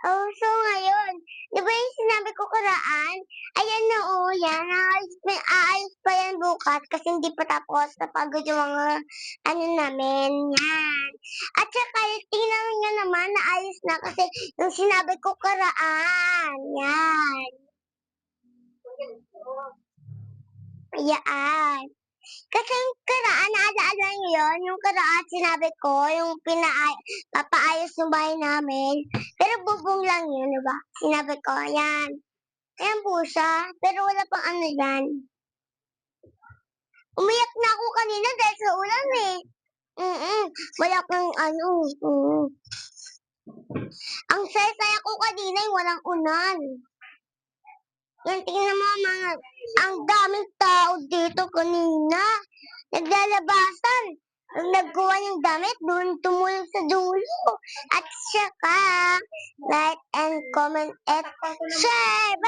Oh, so ngayon, 'di ba yung sinabi ko karaan? Ayan na, oh, 'yan aayos pa 'yan bukas kasi hindi pa tapos, napagod yung mga ano namin, 'yan. At saka tingnan niyo naman naayos na kasi yung sinabi ko karaan, 'yan. Yan. Kasi yung karaan naalala niyo yun, yung karaan sinabi ko yung papaayos yung bahay namin, pero bubong lang yun, 'di ba? Sinabi ko, 'yan. Ayan po siya, pero wala pang ano diyan. Umiyak na ako kanina dahil sa ulan, eh. Wala kang ano, Ang saya-saya ko kanina yung walang ulan. Yan, tingnan mo ang daming tao dito kanina. Naglalabasan. Ang nagkuha ng damit, doon tumulong sa dulo. At saka, like and comment at share.